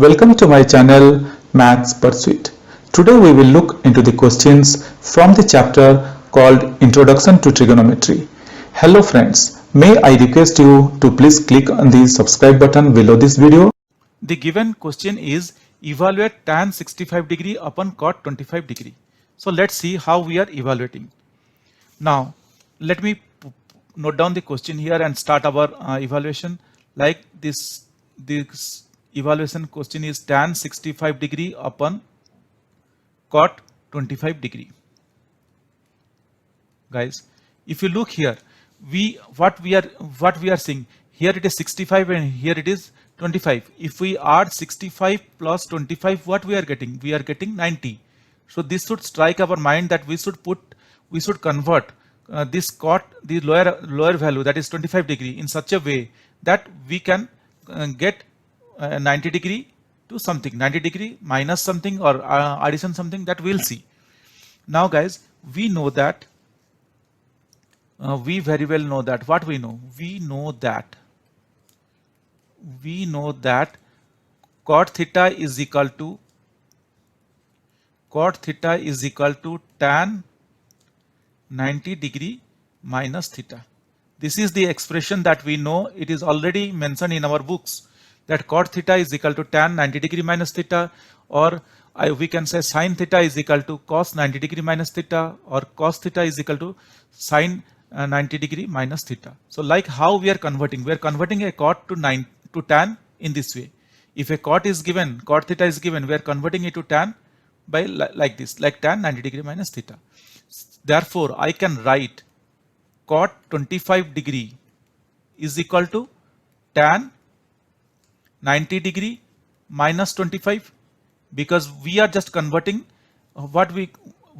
Welcome to my channel Maths Pursuit. Today we will look into the questions from the chapter called Introduction to Trigonometry. Hello friends, may I request you to please click on the subscribe button below this video. The given question is evaluate tan 65 degree upon cot 25 degree. So let's see how we are evaluating. Now let me note down the question here and start our evaluation. Like this evaluation question is tan 65 degree upon cot 25 degree. Guys, if you look here, what we are seeing here, it is 65 and here it is 25. If we add 65 plus 25, what we are getting? We are getting 90. So this should strike our mind that we should convert this cot, the lower value, that is 25 degree, in such a way that we can get 90 degree to something, 90 degree minus something or addition something, that we'll see. Now guys, we know that we very well know that what we know. We know that cot theta is equal to tan 90 degree minus theta. This is the expression that we know. It is already mentioned in our books that cot theta is equal to tan 90 degree minus theta, or we can say sin theta is equal to cos 90 degree minus theta, or cos theta is equal to sin 90 degree minus theta. So like how we are converting a cot to tan in this way. If a cot is given, cot theta is given, we are converting it to tan by like this, like tan 90 degree minus theta. Therefore I can write cot 25 degree is equal to tan 90 degree minus 25, because we are just converting what we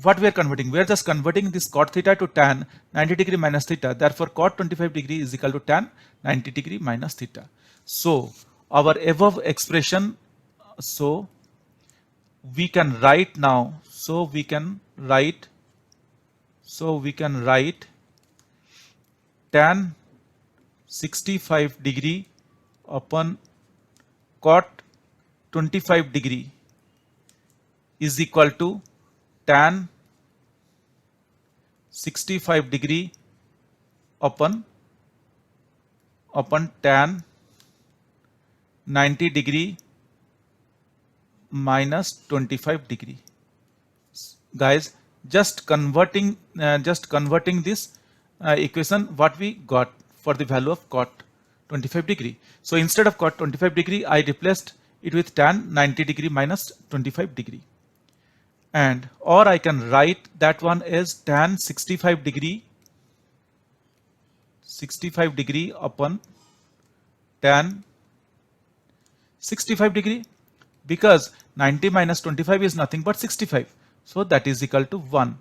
are converting. We are just converting this cot theta to tan 90 degree minus theta. Therefore cot 25 degree is equal to tan 90 degree minus theta. So our above expression, so we can write now, so we can write tan 65 degree upon cot 25 degree is equal to tan 65 degree upon tan 90 degree minus 25 degree. Guys, just converting this equation, what we got for the value of cot 25 degree. So instead of cot 25 degree, I replaced it with tan 90 degree minus 25 degree. And or I can write that one as tan 65 degree upon tan 65 degree, because 90 minus 25 is nothing but 65. So that is equal to 1.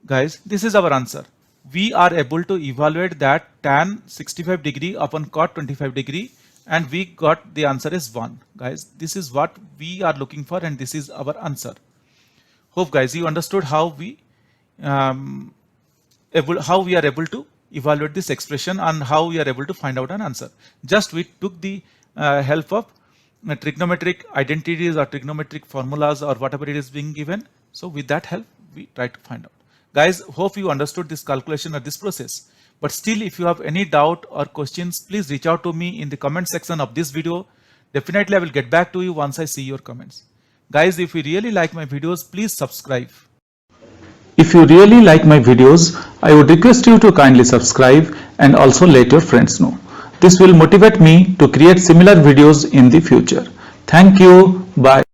Guys, this is our answer. We are able to evaluate that tan 65 degree upon cot 25 degree, and we got the answer is 1. Guys, this is what we are looking for, and this is our answer. Hope guys you understood how we are able to evaluate this expression and how we are able to find out an answer. Just we took the help of trigonometric identities or trigonometric formulas or whatever it is being given. So with that help we try to find out. Guys, hope you understood this calculation or this process. But still, if you have any doubt or questions, please reach out to me in the comment section of this video. Definitely I will get back to you once I see your comments. Guys, if you really like my videos, please subscribe. If you really like my videos, I would request you to kindly subscribe and also let your friends know. This will motivate me to create similar videos in the future. Thank you. Bye.